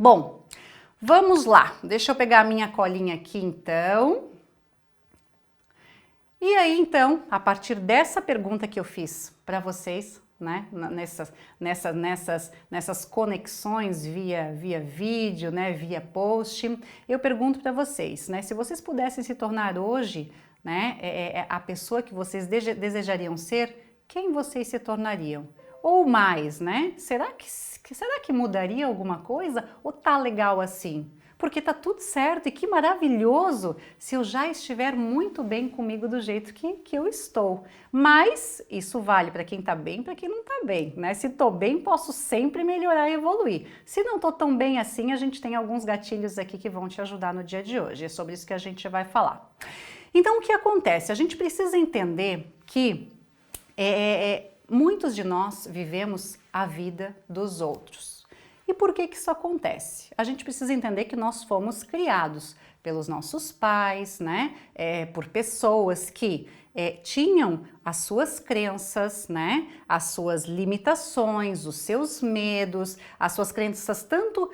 Bom, vamos lá. Deixa eu pegar a minha colinha aqui então. E aí então, a partir dessa pergunta que eu fiz para vocês, né, nessas conexões via vídeo, né, via post, eu pergunto para vocês, né, se vocês pudessem se tornar hoje, né, a pessoa que vocês desejariam ser, quem vocês se tornariam? Ou mais, né? Será que mudaria alguma coisa? Ou tá legal assim? Porque tá tudo certo e que maravilhoso se eu já estiver muito bem comigo do jeito que eu estou. Mas isso vale para quem tá bem e para quem não tá bem, né? Se tô bem, posso sempre melhorar e evoluir. Se não tô tão bem assim, a gente tem alguns gatilhos aqui que vão te ajudar no dia de hoje. É sobre isso que a gente vai falar. Então, o que acontece? A gente precisa entender que muitos de nós vivemos a vida dos outros. E por que isso acontece? A gente precisa entender que nós fomos criados pelos nossos pais, né? Por pessoas que tinham as suas crenças, né? As suas limitações, os seus medos, as suas crenças tanto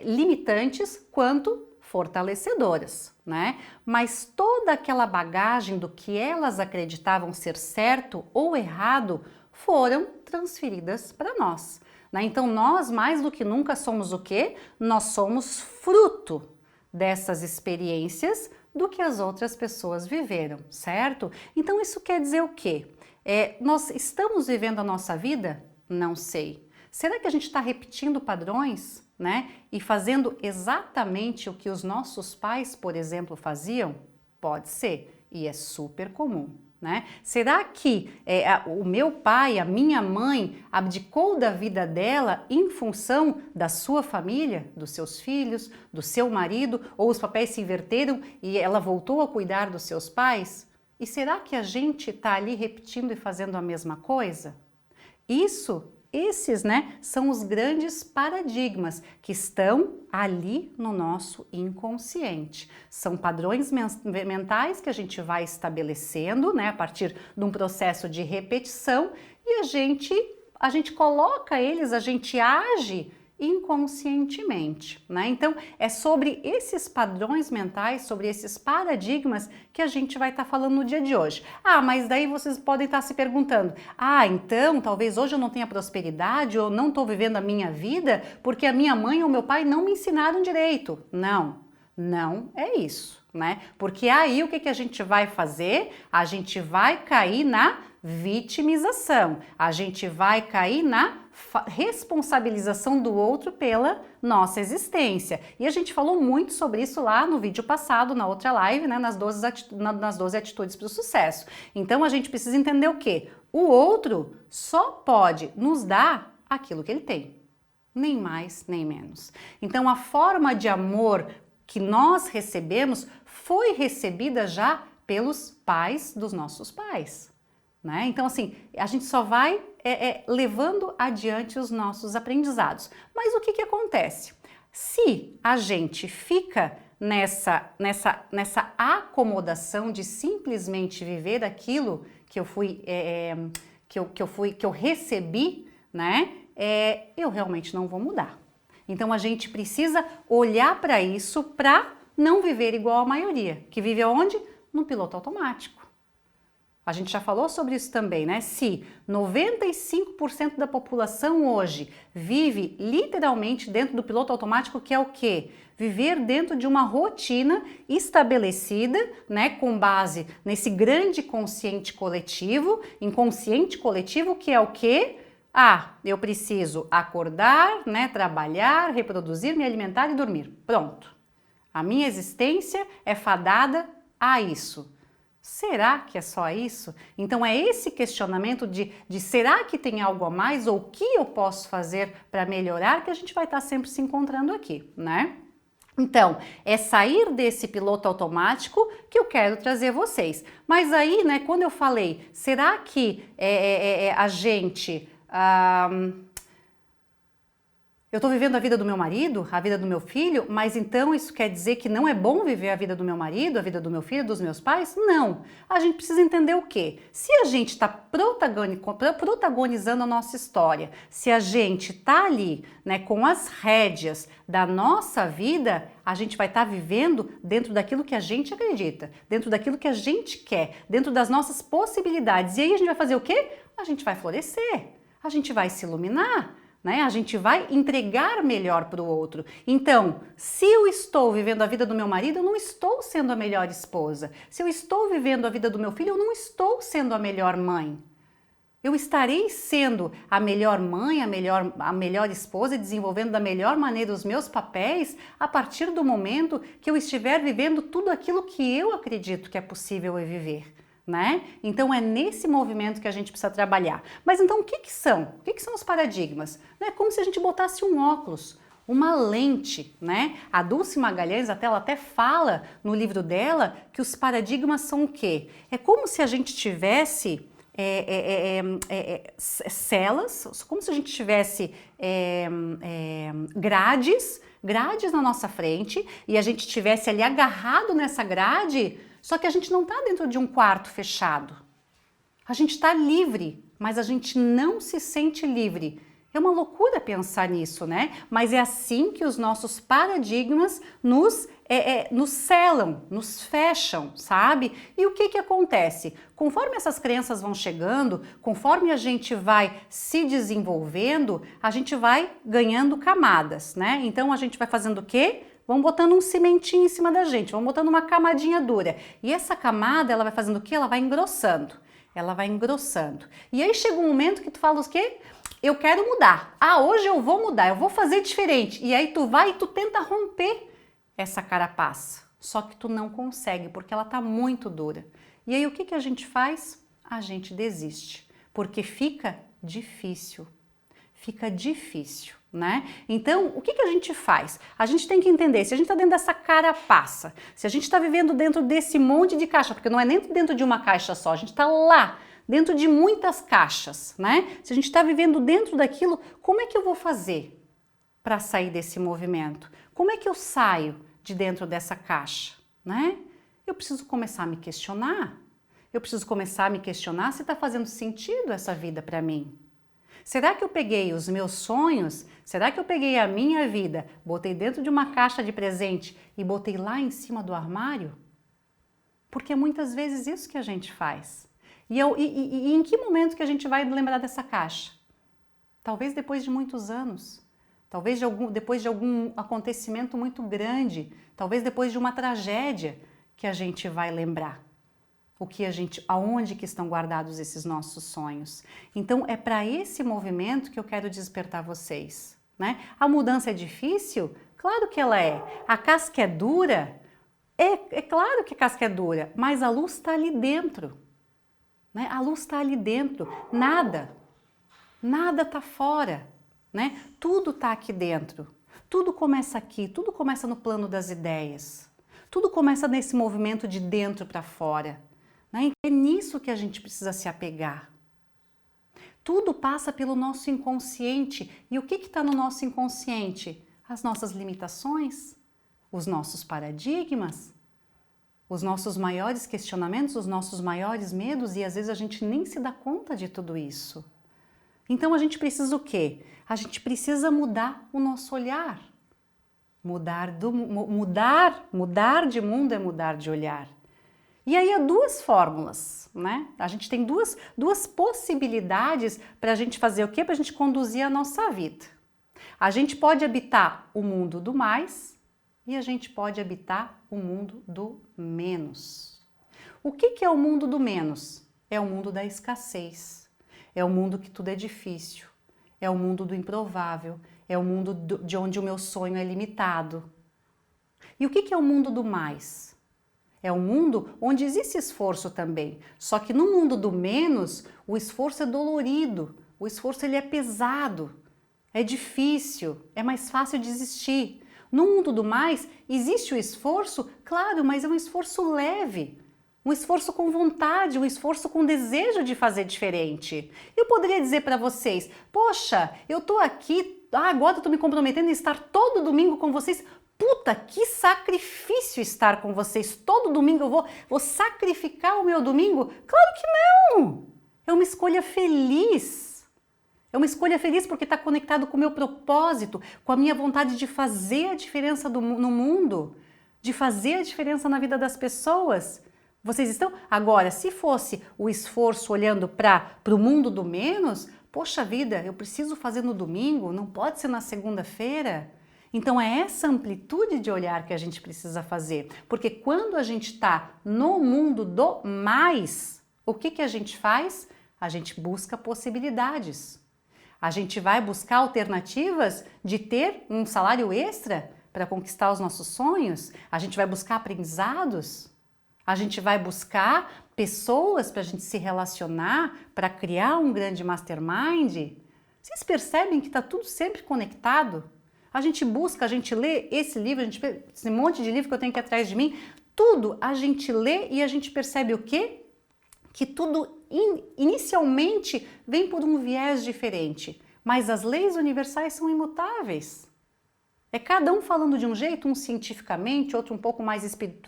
limitantes quanto fortalecedoras, né? Mas toda aquela bagagem do que elas acreditavam ser certo ou errado foram transferidas para nós. Então nós, mais do que nunca, somos o quê? Nós somos fruto dessas experiências do que as outras pessoas viveram, certo? Então isso quer dizer o quê? Nós estamos vivendo a nossa vida? Não sei. Será que a gente está repetindo padrões, né? E fazendo exatamente o que os nossos pais, por exemplo, faziam? Pode ser, e é super comum. Né? Será que o meu pai, a minha mãe, abdicou da vida dela em função da sua família, dos seus filhos, do seu marido, ou os papéis se inverteram e ela voltou a cuidar dos seus pais? E será que a gente está ali repetindo e fazendo a mesma coisa? Esses, né, são os grandes paradigmas que estão ali no nosso inconsciente. São padrões mentais que a gente vai estabelecendo, né, a partir de um processo de repetição e a gente coloca eles, a gente age inconscientemente, né? Então é sobre esses padrões mentais, sobre esses paradigmas que a gente vai estar falando no dia de hoje. Mas daí vocês podem estar se perguntando, então talvez hoje eu não tenha prosperidade ou não estou vivendo a minha vida porque a minha mãe ou meu pai não me ensinaram direito. Não é isso, né? Porque aí o que a gente vai fazer? A gente vai cair na vitimização, a gente vai cair na responsabilização do outro pela nossa existência. E a gente falou muito sobre isso lá no vídeo passado, na outra live, né, nas 12 atitudes para o sucesso. Então a gente precisa entender o quê? O outro só pode nos dar aquilo que ele tem, nem mais nem menos. Então a forma de amor que nós recebemos foi recebida já pelos pais dos nossos pais. Né? Então, assim, a gente só vai levando adiante os nossos aprendizados. Mas o que acontece? Se a gente fica nessa acomodação de simplesmente viver aquilo que eu recebi, né? Eu realmente não vou mudar. Então, a gente precisa olhar para isso para não viver igual a maioria, que vive onde? No piloto automático. A gente já falou sobre isso também, né? Se 95% da população hoje vive literalmente dentro do piloto automático, que é o quê? Viver dentro de uma rotina estabelecida, né, com base nesse grande inconsciente coletivo, que é o quê? Eu preciso acordar, né, trabalhar, reproduzir, me alimentar e dormir. Pronto. A minha existência é fadada a isso. Será que é só isso? Então é esse questionamento de será que tem algo a mais ou o que eu posso fazer para melhorar que a gente vai estar sempre se encontrando aqui, né? Então, é sair desse piloto automático que eu quero trazer vocês. Mas aí, né, quando eu falei, será que a gente Eu estou vivendo a vida do meu marido, a vida do meu filho, mas então isso quer dizer que não é bom viver a vida do meu marido, a vida do meu filho, dos meus pais? Não. A gente precisa entender o quê? Se a gente está protagonizando a nossa história, se a gente está ali, né, com as rédeas da nossa vida, a gente vai estar vivendo dentro daquilo que a gente acredita, dentro daquilo que a gente quer, dentro das nossas possibilidades. E aí a gente vai fazer o quê? A gente vai florescer, a gente vai se iluminar. Né? A gente vai entregar melhor para o outro. Então, se eu estou vivendo a vida do meu marido, eu não estou sendo a melhor esposa. Se eu estou vivendo a vida do meu filho, eu não estou sendo a melhor mãe. Eu estarei sendo a melhor mãe, a melhor esposa e desenvolvendo da melhor maneira os meus papéis a partir do momento que eu estiver vivendo tudo aquilo que eu acredito que é possível eu viver. Né? Então é nesse movimento que a gente precisa trabalhar. Mas então o que que são? O que que são os paradigmas? É como se a gente botasse um óculos, uma lente, né? A Dulce Magalhães ela até fala no livro dela que os paradigmas são o quê? É como se a gente tivesse celas, como se a gente tivesse grades na nossa frente e a gente tivesse ali agarrado nessa grade. Só que a gente não está dentro de um quarto fechado. A gente está livre, mas a gente não se sente livre. É uma loucura pensar nisso, né? Mas é assim que os nossos paradigmas nos selam, nos fecham, sabe? E o que que acontece? Conforme essas crenças vão chegando, conforme a gente vai se desenvolvendo, a gente vai ganhando camadas, né? Então a gente vai fazendo o quê? Vamos botando um cimentinho em cima da gente, vamos botando uma camadinha dura. E essa camada, ela vai fazendo o quê? Ela vai engrossando. Ela vai engrossando. E aí chega um momento que tu fala o quê? Eu quero mudar. Ah, hoje eu vou mudar, eu vou fazer diferente. E aí tu vai e tu tenta romper essa carapaça. Só que tu não consegue, porque ela tá muito dura. E aí o que que a gente faz? A gente desiste, porque fica difícil. Fica difícil, né? Então, o que que a gente faz? A gente tem que entender, se a gente está dentro dessa carapaça, se a gente está vivendo dentro desse monte de caixa, porque não é nem dentro de uma caixa só, a gente está lá, dentro de muitas caixas, né? Se a gente está vivendo dentro daquilo, como é que eu vou fazer para sair desse movimento? Como é que eu saio de dentro dessa caixa, né? Eu preciso começar a me questionar. Eu preciso começar a me questionar se está fazendo sentido essa vida para mim. Será que eu peguei os meus sonhos? Será que eu peguei a minha vida, botei dentro de uma caixa de presente e botei lá em cima do armário? Porque é muitas vezes isso que a gente faz. E em que momento que a gente vai lembrar dessa caixa? Talvez depois de muitos anos. Talvez depois de algum acontecimento muito grande. Talvez depois de uma tragédia que a gente vai lembrar. Aonde que estão guardados esses nossos sonhos. Então é para esse movimento que eu quero despertar vocês, né? A mudança é difícil? Claro que ela é. A casca é dura? É claro que a casca é dura, mas a luz está ali dentro, né? A luz está ali dentro, nada está fora, né? Tudo está aqui dentro, tudo começa aqui, tudo começa no plano das ideias, tudo começa nesse movimento de dentro para fora. É nisso que a gente precisa se apegar. Tudo passa pelo nosso inconsciente. E o que está no nosso inconsciente? As nossas limitações, os nossos paradigmas, os nossos maiores questionamentos, os nossos maiores medos, e às vezes a gente nem se dá conta de tudo isso. Então a gente precisa o quê? A gente precisa mudar o nosso olhar. Mudar de mundo é mudar de olhar. E aí há duas fórmulas, né? A gente tem duas possibilidades para a gente fazer o quê? Para a gente conduzir a nossa vida. A gente pode habitar o mundo do mais e a gente pode habitar o mundo do menos. O que é o mundo do menos? É o mundo da escassez, é o mundo que tudo é difícil, é o mundo do improvável, é o mundo de onde o meu sonho é limitado. E o que é o mundo do mais? É um mundo onde existe esforço também, só que no mundo do menos, o esforço é dolorido, o esforço ele é pesado, é difícil, é mais fácil desistir. No mundo do mais, existe o esforço, claro, mas é um esforço leve, um esforço com vontade, um esforço com desejo de fazer diferente. Eu poderia dizer para vocês, poxa, eu tô aqui agora eu tô me comprometendo em estar todo domingo com vocês. Puta, que sacrifício estar com vocês. Todo domingo eu vou sacrificar o meu domingo? Claro que não! É uma escolha feliz. É uma escolha feliz porque está conectado com o meu propósito, com a minha vontade de fazer a diferença no mundo, de fazer a diferença na vida das pessoas. Vocês estão? Agora, se fosse o esforço olhando para o mundo do menos, poxa vida, eu preciso fazer no domingo, não pode ser na segunda-feira. Então é essa amplitude de olhar que a gente precisa fazer, porque quando a gente está no mundo do mais, o que a gente faz? A gente busca possibilidades. A gente vai buscar alternativas de ter um salário extra para conquistar os nossos sonhos. A gente vai buscar aprendizados. A gente vai buscar pessoas para a gente se relacionar, para criar um grande mastermind. Vocês percebem que está tudo sempre conectado? A gente busca, a gente lê esse livro, esse monte de livro que eu tenho aqui atrás de mim, tudo a gente lê e a gente percebe o quê? Que tudo inicialmente vem por um viés diferente, mas as leis universais são imutáveis. É cada um falando de um jeito, um cientificamente, outro um pouco mais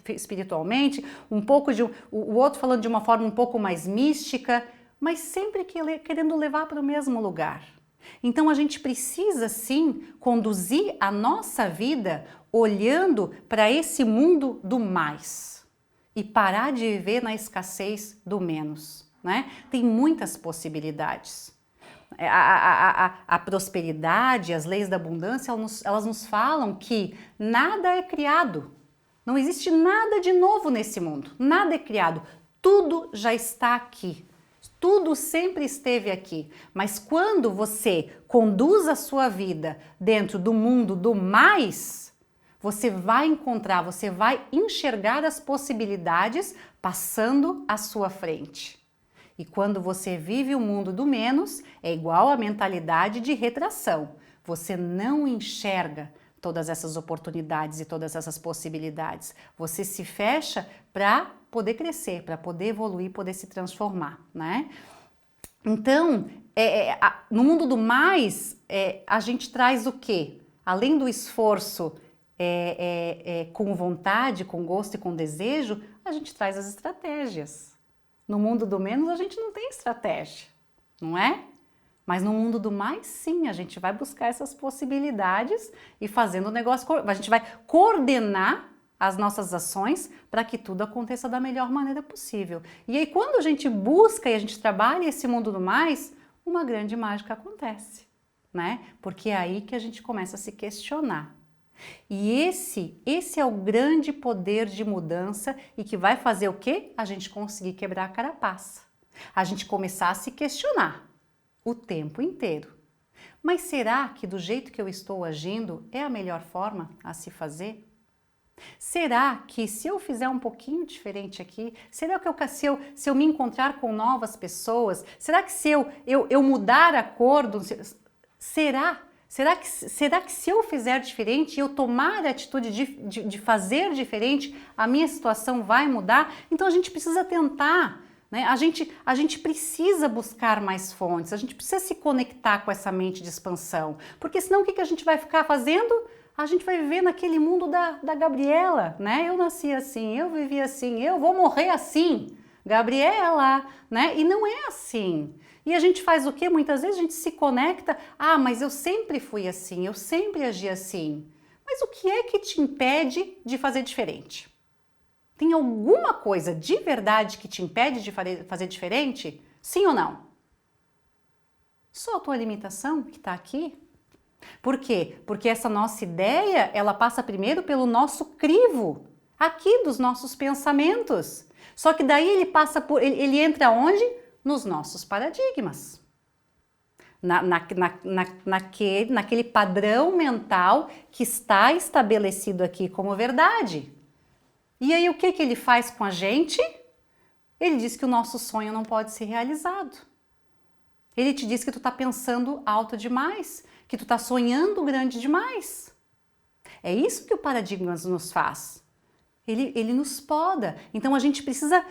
espiritualmente, o outro falando de uma forma um pouco mais mística, mas sempre querendo levar para o mesmo lugar. Então a gente precisa sim conduzir a nossa vida olhando para esse mundo do mais e parar de viver na escassez do menos, né? Tem muitas possibilidades. A prosperidade, as leis da abundância, elas nos falam que nada é criado. Não existe nada de novo nesse mundo. Nada é criado. Tudo já está aqui. Tudo sempre esteve aqui. Mas quando você conduz a sua vida dentro do mundo do mais, você vai encontrar, você vai enxergar as possibilidades passando à sua frente. E quando você vive o mundo do menos, é igual à mentalidade de retração. Você não enxerga todas essas oportunidades e todas essas possibilidades. Você se fecha para poder crescer, para poder evoluir, poder se transformar, né? Então, no mundo do mais, a gente traz o quê? Além do esforço com vontade, com gosto e com desejo, a gente traz as estratégias. No mundo do menos, a gente não tem estratégia, não é? Mas no mundo do mais, sim, a gente vai buscar essas possibilidades e fazendo o negócio, a gente vai coordenar as nossas ações para que tudo aconteça da melhor maneira possível. E aí, quando a gente busca e a gente trabalha esse mundo do mais, uma grande mágica acontece, né? Porque é aí que a gente começa a se questionar. E esse é o grande poder de mudança e que vai fazer o quê? A gente conseguir quebrar a carapaça. A gente começar a se questionar o tempo inteiro. Mas será que do jeito que eu estou agindo é a melhor forma a se fazer? Será que se eu fizer um pouquinho diferente aqui, será que se eu me encontrar com novas pessoas, será que se eu mudar a cor do... Será que se eu fizer diferente, eu tomar a atitude de fazer diferente, a minha situação vai mudar? Então a gente precisa tentar, né? A gente precisa buscar mais fontes, a gente precisa se conectar com essa mente de expansão, porque senão o que a gente vai ficar fazendo? A gente vai viver naquele mundo da Gabriela, né? Eu nasci assim, eu vivi assim, eu vou morrer assim, Gabriela, né? E não é assim. E a gente faz o quê? Muitas vezes a gente se conecta, mas eu sempre fui assim, eu sempre agi assim. Mas o que é que te impede de fazer diferente? Tem alguma coisa de verdade que te impede de fazer diferente? Sim ou não? Só a tua limitação que está aqui? Por quê? Porque essa nossa ideia, ela passa primeiro pelo nosso crivo, aqui dos nossos pensamentos. Só que daí ele entra onde? Nos nossos paradigmas. Naquele padrão mental que está estabelecido aqui como verdade. E aí o que ele faz com a gente? Ele diz que o nosso sonho não pode ser realizado. Ele te diz que tu está pensando alto demais, que tu está sonhando grande demais. É isso que o paradigma nos faz. Ele nos poda. Então a gente precisa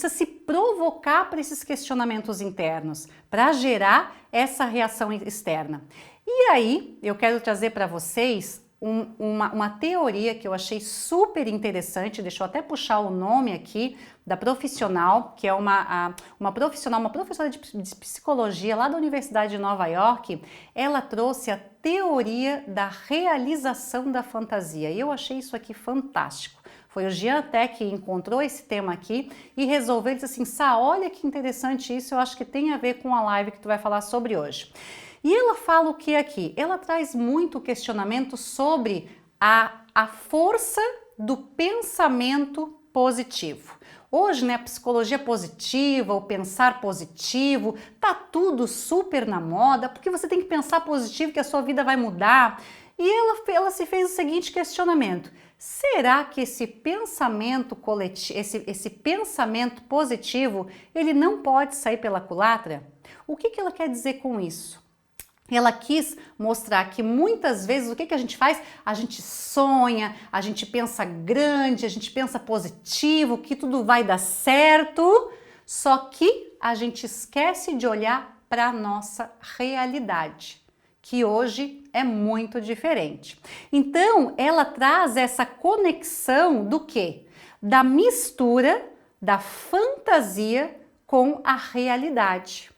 se provocar para esses questionamentos internos, para gerar essa reação externa. E aí, eu quero trazer para vocês uma teoria que eu achei super interessante, deixa eu até puxar o nome aqui, da profissional, que é uma professora de psicologia lá da Universidade de Nova York. Ela trouxe a teoria da realização da fantasia, e eu achei isso aqui fantástico. Foi o Jean até que encontrou esse tema aqui e resolveu, ele disse assim, Sá, olha que interessante isso, eu acho que tem a ver com a live que tu vai falar sobre hoje. E ela fala o que aqui? Ela traz muito questionamento sobre a força do pensamento positivo. Hoje, né, a psicologia positiva, o pensar positivo, tá tudo super na moda, porque você tem que pensar positivo que a sua vida vai mudar. E ela se fez o seguinte questionamento: será que esse pensamento coletivo, esse pensamento positivo, ele não pode sair pela culatra? O que ela quer dizer com isso? Ela quis mostrar que muitas vezes o que a gente faz? A gente sonha, a gente pensa grande, a gente pensa positivo, que tudo vai dar certo, só que a gente esquece de olhar para a nossa realidade, que hoje é muito diferente. Então, ela traz essa conexão do quê? Da mistura da fantasia com a realidade.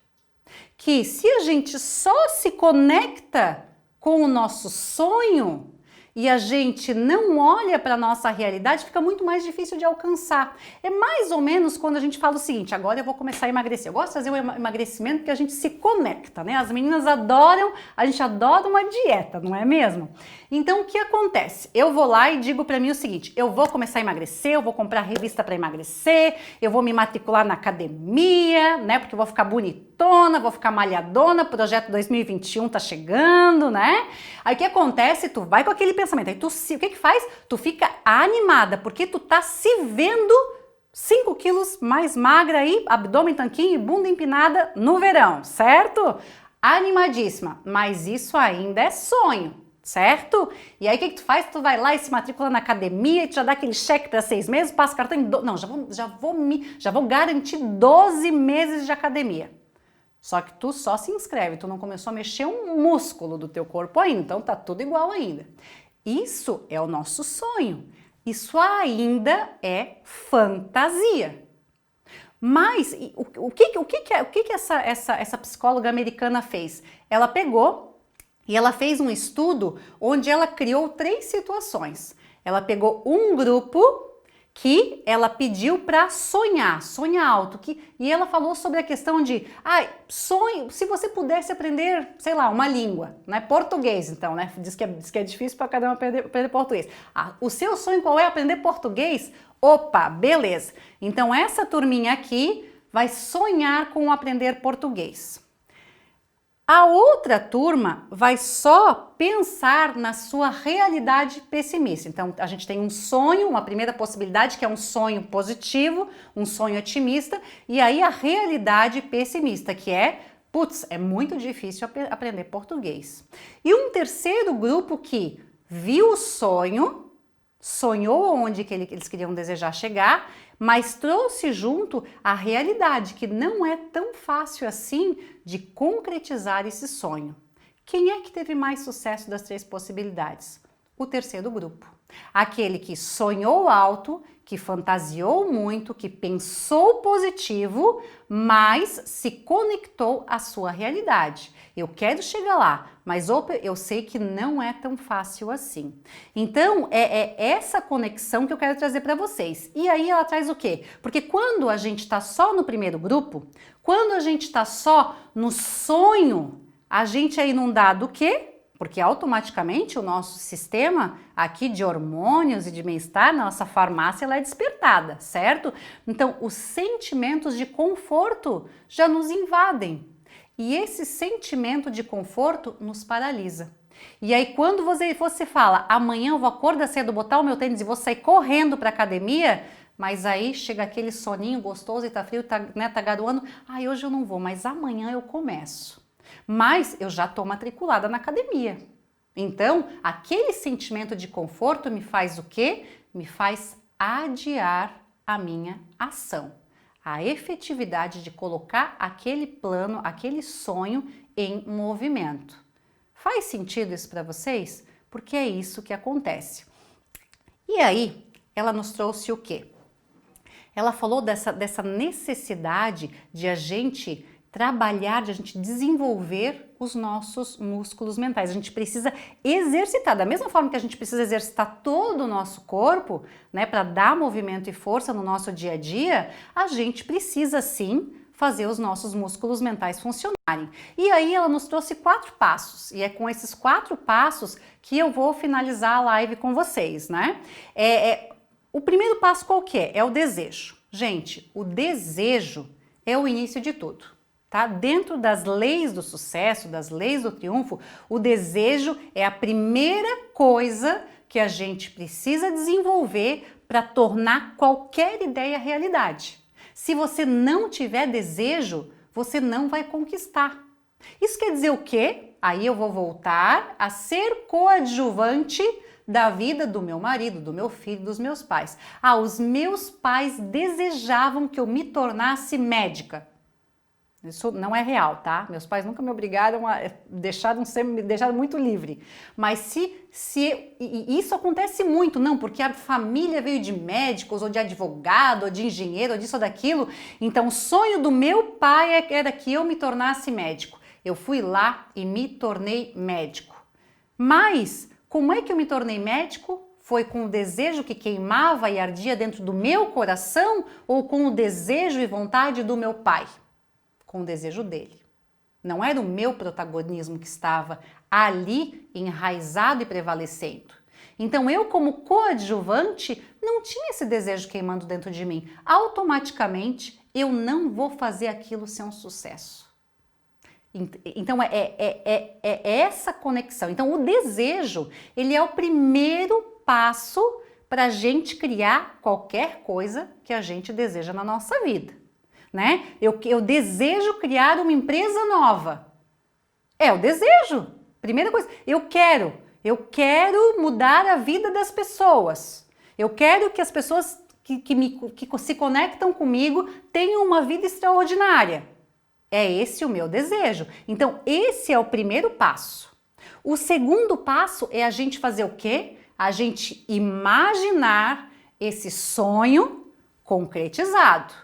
Que se a gente só se conecta com o nosso sonho e a gente não olha para a nossa realidade, fica muito mais difícil de alcançar. É mais ou menos quando a gente fala o seguinte, agora eu vou começar a emagrecer. Eu gosto de fazer um emagrecimento porque a gente se conecta, né? As meninas adoram, a gente adora uma dieta, não é mesmo? Então o que acontece? Eu vou lá e digo para mim o seguinte, eu vou começar a emagrecer, eu vou comprar revista para emagrecer, eu vou me matricular na academia, né? Porque eu vou ficar bonitona, vou ficar malhadona, projeto 2021 tá chegando, né? Aí o que acontece? Tu vai com aquele pensamento, aí tu o que faz? Tu fica animada, porque tu tá se vendo 5 quilos mais magra aí, abdômen tanquinho e bunda empinada no verão, certo? Animadíssima, mas isso ainda é sonho, certo? E aí o que tu faz? Tu vai lá e se matricula na academia e tu já dá aquele cheque para 6 meses, passa cartão em... Não, já vou garantir 12 meses de academia. Só que tu só se inscreve, tu não começou a mexer um músculo do teu corpo ainda, então tá tudo igual ainda. Isso é o nosso sonho. Isso ainda é fantasia. Mas o que essa psicóloga americana fez? Ela pegou e ela fez um estudo onde ela criou 3 situações. Ela pegou um grupo que ela pediu para sonhar alto, e ela falou sobre a questão de, sonho, se você pudesse aprender, sei lá, uma língua, né, português então, né, diz que é difícil para cada um aprender português. O seu sonho qual é? Aprender português? Opa, beleza. Então essa turminha aqui vai sonhar com aprender português. A outra turma vai só pensar na sua realidade pessimista. Então, a gente tem um sonho, uma primeira possibilidade, que é um sonho positivo, um sonho otimista, e aí a realidade pessimista, que é, putz, é muito difícil aprender português. E um terceiro grupo que viu o sonho, sonhou onde que eles queriam desejar chegar, mas trouxe junto a realidade, que não é tão fácil assim de concretizar esse sonho. Quem é que teve mais sucesso das 3 possibilidades? O terceiro grupo. Aquele que sonhou alto, que fantasiou muito, que pensou positivo, mas se conectou à sua realidade. Eu quero chegar lá, mas eu sei que não é tão fácil assim. Então, é essa conexão que eu quero trazer para vocês. E aí ela traz o quê? Porque quando a gente está só no primeiro grupo, quando a gente está só no sonho, a gente é inundado o quê? Porque automaticamente o nosso sistema aqui de hormônios e de bem-estar, nossa farmácia, ela é despertada, certo? Então, os sentimentos de conforto já nos invadem. E esse sentimento de conforto nos paralisa. E aí, quando você fala, amanhã eu vou acordar cedo, botar o meu tênis e vou sair correndo para a academia, mas aí chega aquele soninho gostoso e tá frio, tá garoando, hoje eu não vou, mas amanhã eu começo. Mas eu já estou matriculada na academia. Então, aquele sentimento de conforto me faz o quê? Me faz adiar a minha ação. A efetividade de colocar aquele plano, aquele sonho em movimento. Faz sentido isso para vocês? Porque é isso que acontece. E aí, ela nos trouxe o quê? Ela falou dessa necessidade de a gente trabalhar, de a gente desenvolver os nossos músculos mentais. A gente precisa exercitar, da mesma forma que a gente precisa exercitar todo o nosso corpo, né, para dar movimento e força no nosso dia a dia, a gente precisa sim fazer os nossos músculos mentais funcionarem. E aí ela nos trouxe 4 passos, e é com esses 4 passos que eu vou finalizar a live com vocês, né? O primeiro passo qual que é? É o desejo. Gente, o desejo é o início de tudo, tá? Dentro das leis do sucesso, das leis do triunfo, o desejo é a primeira coisa que a gente precisa desenvolver para tornar qualquer ideia realidade. Se você não tiver desejo, você não vai conquistar. Isso quer dizer o quê? Aí eu vou voltar a ser coadjuvante da vida do meu marido, do meu filho, dos meus pais. Os meus pais desejavam que eu me tornasse médica. Isso não é real, tá? Meus pais nunca me obrigaram a me deixaram muito livre. Mas isso acontece muito, não, porque a família veio de médicos, ou de advogado, ou de engenheiro, ou disso ou daquilo. Então o sonho do meu pai era que eu me tornasse médico. Eu fui lá e me tornei médico. Mas como é que eu me tornei médico? Foi com o desejo que queimava e ardia dentro do meu coração ou com o desejo e vontade do meu pai? Com o desejo dele. Não era o meu protagonismo que estava ali enraizado e prevalecendo. Então eu, como coadjuvante, não tinha esse desejo queimando dentro de mim. Automaticamente eu não vou fazer aquilo ser um sucesso. Então é essa conexão. Então o desejo, ele é o primeiro passo para a gente criar qualquer coisa que a gente deseja na nossa vida, né? Eu desejo criar uma empresa nova. É o desejo. Primeira coisa, eu quero mudar a vida das pessoas. Eu quero que as pessoas que se conectam comigo tenham uma vida extraordinária. É esse o meu desejo. Então, esse é o primeiro passo. O segundo passo é a gente fazer o quê? A gente imaginar esse sonho concretizado.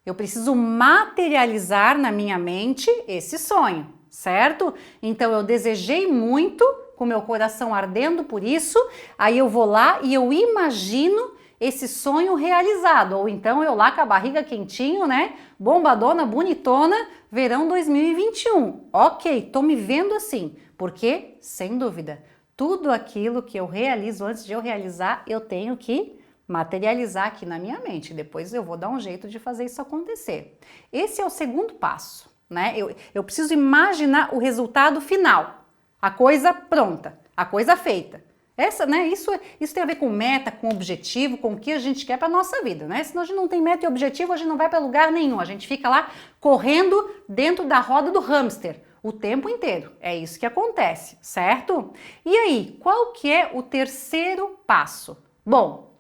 Eu preciso materializar na minha mente esse sonho, certo? Então, eu desejei muito, com meu coração ardendo por isso, aí eu vou lá e eu imagino esse sonho realizado, ou então eu lá com a barriga quentinho, né? Bombadona, bonitona, verão 2021. Ok, tô me vendo assim, porque, sem dúvida, tudo aquilo que eu realizo antes de eu realizar, eu tenho que materializar aqui na minha mente. Depois eu vou dar um jeito de fazer isso acontecer. Esse é o segundo passo, né? Eu preciso imaginar o resultado final, a coisa pronta, a coisa feita. Isso tem a ver com meta, com objetivo, com o que a gente quer para a nossa vida, né? Senão a gente não tem meta e objetivo, a gente não vai para lugar nenhum. A gente fica lá correndo dentro da roda do hamster o tempo inteiro. É isso que acontece, certo? E aí, qual que é o terceiro passo? Bom,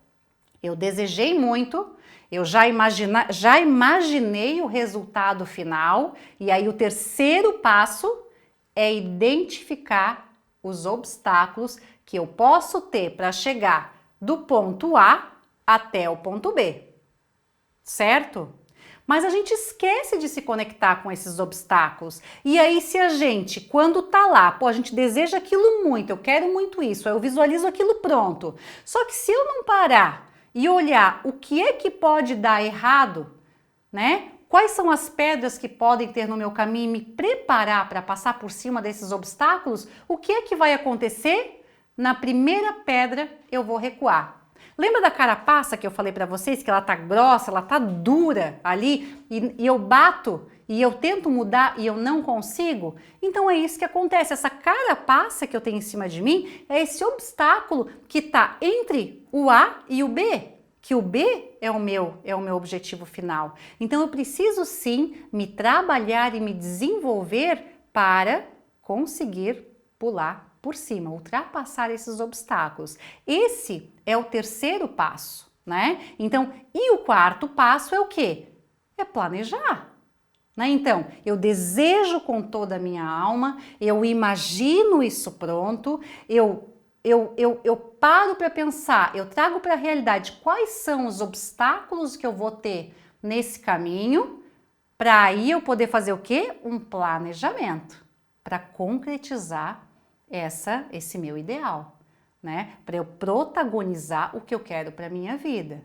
eu desejei muito, eu já imaginei o resultado final, e aí o terceiro passo é identificar os obstáculos que eu posso ter para chegar do ponto A até o ponto B, certo? Mas a gente esquece de se conectar com esses obstáculos. E aí se a gente, quando tá lá, a gente deseja aquilo muito, eu quero muito isso, eu visualizo aquilo pronto. Só que se eu não parar e olhar o que é que pode dar errado, né? Quais são as pedras que podem ter no meu caminho e me preparar para passar por cima desses obstáculos, o que é que vai acontecer? Na primeira pedra eu vou recuar. Lembra da carapaça que eu falei para vocês que ela tá grossa, ela tá dura ali e eu bato e eu tento mudar e eu não consigo? Então é isso que acontece, essa carapaça que eu tenho em cima de mim é esse obstáculo que tá entre o A e o B, que o B é o meu objetivo final. Então eu preciso sim me trabalhar e me desenvolver para conseguir pular por cima, ultrapassar esses obstáculos. Esse é o terceiro passo, né? Então, e o quarto passo é o quê? É planejar. Né? Então, eu desejo com toda a minha alma, eu imagino isso pronto, eu paro para pensar, eu trago para a realidade quais são os obstáculos que eu vou ter nesse caminho, para aí eu poder fazer o quê? Um planejamento para concretizar esse meu ideal, né? Para eu protagonizar o que eu quero para minha vida.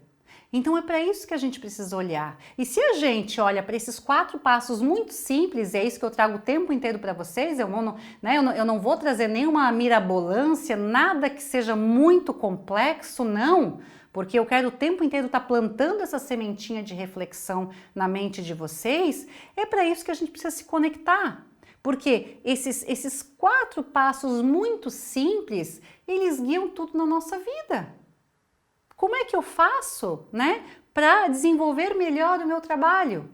Então é para isso que a gente precisa olhar. E se a gente olha para esses 4 passos muito simples, e é isso que eu trago o tempo inteiro para vocês, eu não vou trazer nenhuma mirabolância, nada que seja muito complexo, não, porque eu quero o tempo inteiro estar plantando essa sementinha de reflexão na mente de vocês, é para isso que a gente precisa se conectar. Porque esses 4 passos muito simples, eles guiam tudo na nossa vida. Como é que eu faço, né, para desenvolver melhor o meu trabalho?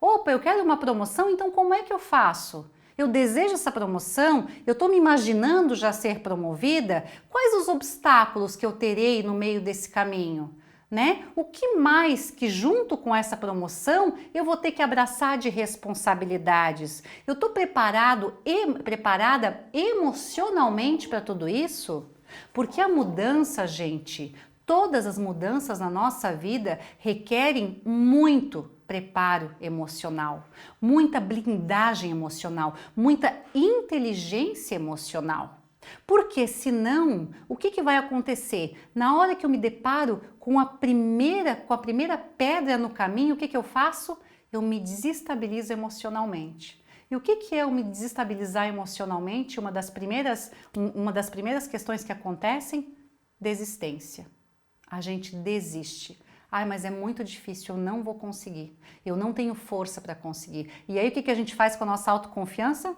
Opa, eu quero uma promoção, então como é que eu faço? Eu desejo essa promoção, eu estou me imaginando já ser promovida, quais os obstáculos que eu terei no meio desse caminho? Né? O que mais que junto com essa promoção eu vou ter que abraçar de responsabilidades? Eu estou preparada emocionalmente para tudo isso? Porque a mudança, gente, todas as mudanças na nossa vida requerem muito preparo emocional, muita blindagem emocional, muita inteligência emocional. Porque senão, o que vai acontecer? Na hora que eu me deparo com a primeira pedra no caminho, o que eu faço? Eu me desestabilizo emocionalmente. E o que é eu me desestabilizar emocionalmente? Uma das primeiras questões que acontecem? Desistência. A gente desiste. Ai, mas é muito difícil, eu não vou conseguir. Eu não tenho força para conseguir. E aí o que a gente faz com a nossa autoconfiança?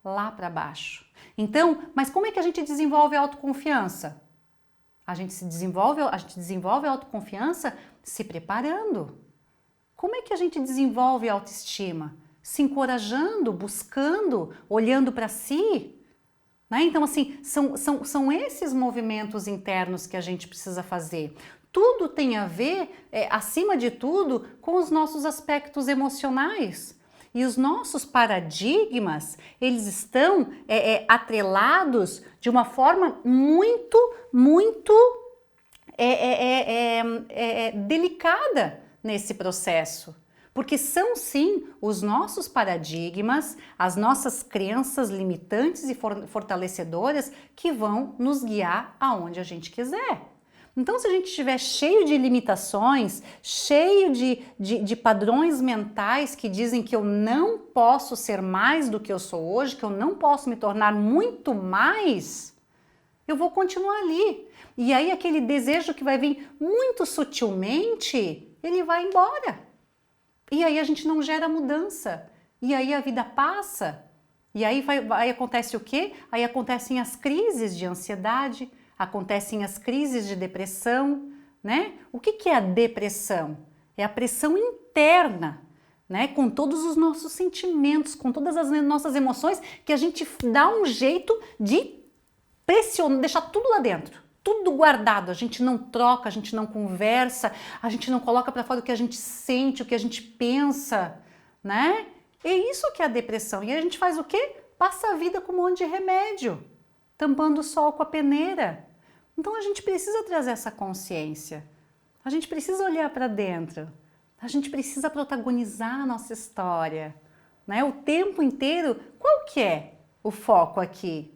Lá para baixo. Então, mas como é que a gente desenvolve a autoconfiança? A gente desenvolve a autoconfiança se preparando. Como é que a gente desenvolve a autoestima? Se encorajando, buscando, olhando para si. Né? Então, assim, são esses movimentos internos que a gente precisa fazer. Tudo tem a ver, acima de tudo, com os nossos aspectos emocionais. E os nossos paradigmas, eles estão atrelados de uma forma muito delicada nesse processo. Porque são sim os nossos paradigmas, as nossas crenças limitantes e fortalecedoras que vão nos guiar aonde a gente quiser. Então, se a gente estiver cheio de limitações, cheio de padrões mentais que dizem que eu não posso ser mais do que eu sou hoje, que eu não posso me tornar muito mais, eu vou continuar ali. E aí aquele desejo que vai vir muito sutilmente, ele vai embora. E aí a gente não gera mudança. E aí a vida passa. E aí acontece o quê? Aí acontecem as crises de ansiedade, acontecem as crises de depressão, né? O que é a depressão? É a pressão interna, né? Com todos os nossos sentimentos, com todas as nossas emoções, que a gente dá um jeito de pressionar, deixar tudo lá dentro, tudo guardado. A gente não troca, a gente não conversa, a gente não coloca para fora o que a gente sente, o que a gente pensa, né? É isso que é a depressão. E a gente faz o quê? Passa a vida com um monte de remédio, tampando o sol com a peneira. Então a gente precisa trazer essa consciência, a gente precisa olhar para dentro, a gente precisa protagonizar a nossa história, né? O tempo inteiro. Qual que é o foco aqui?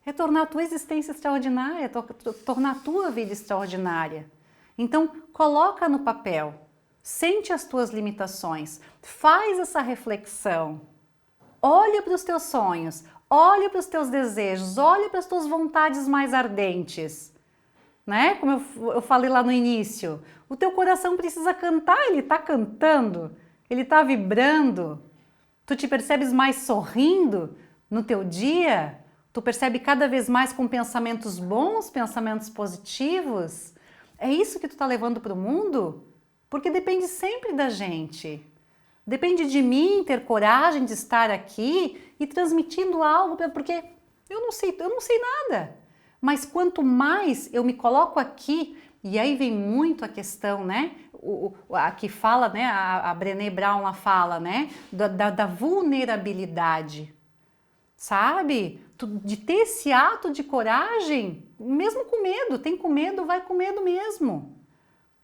É tornar a tua existência extraordinária, tornar a tua vida extraordinária. Então coloca no papel, sente as tuas limitações, faz essa reflexão, olha para os teus sonhos, olha para os teus desejos, olha para as tuas vontades mais ardentes. Né? Como eu falei lá no início, o teu coração precisa cantar, ele está cantando, ele está vibrando. Tu te percebes mais sorrindo no teu dia? Tu percebe cada vez mais com pensamentos bons, pensamentos positivos? É isso que tu está levando para o mundo? Porque depende sempre da gente. Depende de mim ter coragem de estar aqui e transmitindo algo, porque eu não sei nada. Mas quanto mais eu me coloco aqui, e aí vem muito a questão, né? a que fala, né, a Brené Brown ela fala, né, da vulnerabilidade, sabe? De ter esse ato de coragem, mesmo com medo, tem com medo, vai com medo mesmo.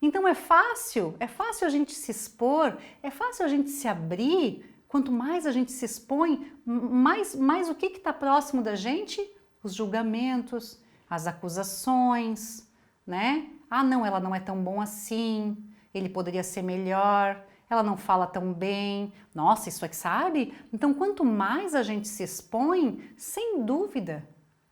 Então é fácil a gente se expor, é fácil a gente se abrir. Quanto mais a gente se expõe, mais o que está próximo da gente? Os julgamentos, as acusações, né? Ah, não, ela não é tão bom assim, ele poderia ser melhor, ela não fala tão bem. Nossa, isso é que sabe? Então, quanto mais a gente se expõe, sem dúvida,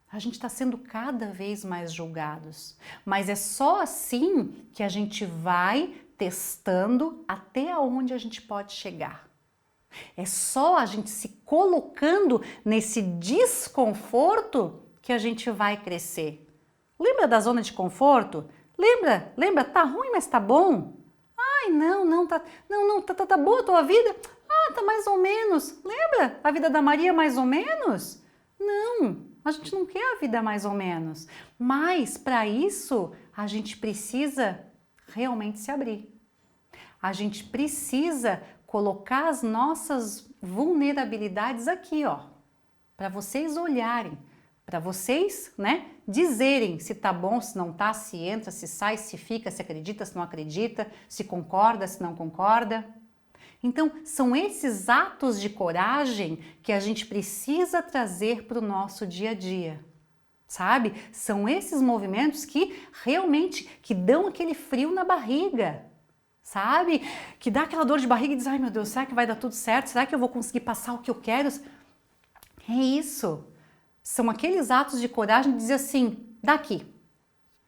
a gente está sendo cada vez mais julgados. Mas é só assim que a gente vai testando até onde a gente pode chegar. É só a gente se colocando nesse desconforto que a gente vai crescer. Lembra da zona de conforto? Lembra? Tá ruim, mas tá bom? Ai, tá boa a tua vida? Ah, tá mais ou menos. Lembra a vida da Maria mais ou menos? Não, a gente não quer a vida mais ou menos. Mas para isso, a gente precisa realmente se abrir. A gente precisa colocar as nossas vulnerabilidades aqui, ó, para vocês olharem, para vocês, né, dizerem se tá bom, se não tá, se entra, se sai, se fica, se acredita, se não acredita, se concorda, se não concorda. Então, são esses atos de coragem que a gente precisa trazer para o nosso dia a dia, sabe? São esses movimentos que realmente que dão aquele frio na barriga, sabe? Que dá aquela dor de barriga e diz, ai meu Deus, será que vai dar tudo certo? Será que eu vou conseguir passar o que eu quero? É isso. São aqueles atos de coragem de dizer assim, daqui,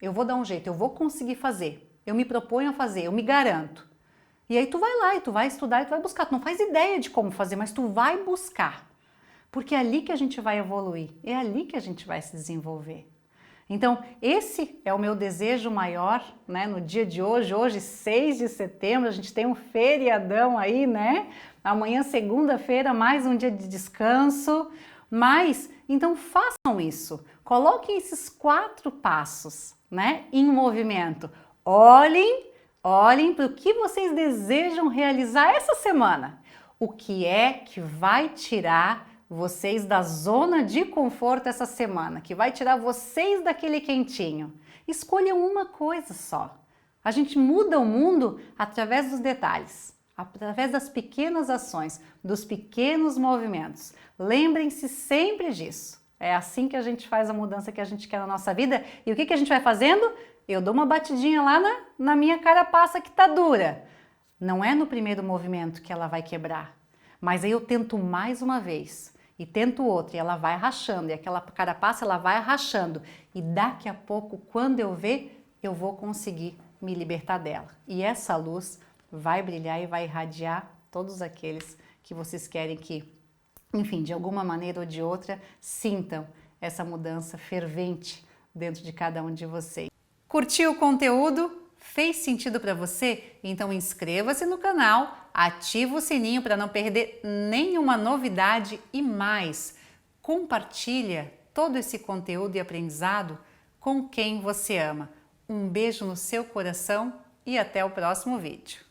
eu vou dar um jeito, eu vou conseguir fazer, eu me proponho a fazer, eu me garanto. E aí tu vai lá, e tu vai estudar, e tu vai buscar. Tu não faz ideia de como fazer, mas tu vai buscar. Porque é ali que a gente vai evoluir, é ali que a gente vai se desenvolver. Então, esse é o meu desejo maior, né, no dia de hoje, 6 de setembro, a gente tem um feriadão aí, né? Amanhã, segunda-feira, mais um dia de descanso. Mas, então façam isso. Coloquem esses 4 passos, né, em movimento. Olhem para o que vocês desejam realizar essa semana. O que é que vai tirar vocês da zona de conforto essa semana, que vai tirar vocês daquele quentinho. Escolham uma coisa só. A gente muda o mundo através dos detalhes, através das pequenas ações, dos pequenos movimentos. Lembrem-se sempre disso. É assim que a gente faz a mudança que a gente quer na nossa vida. E o que a gente vai fazendo? Eu dou uma batidinha lá na minha carapaça que tá dura. Não é no primeiro movimento que ela vai quebrar, mas aí eu tento mais uma vez e tento outra e ela vai rachando e aquela carapaça ela vai rachando e daqui a pouco, quando eu ver, eu vou conseguir me libertar dela. E essa luz vai brilhar e vai irradiar todos aqueles que vocês querem que, enfim, de alguma maneira ou de outra, sintam essa mudança fervente dentro de cada um de vocês. Curtiu o conteúdo? Fez sentido para você? Então inscreva-se no canal, ativa o sininho para não perder nenhuma novidade e mais, compartilha todo esse conteúdo e aprendizado com quem você ama. Um beijo no seu coração e até o próximo vídeo.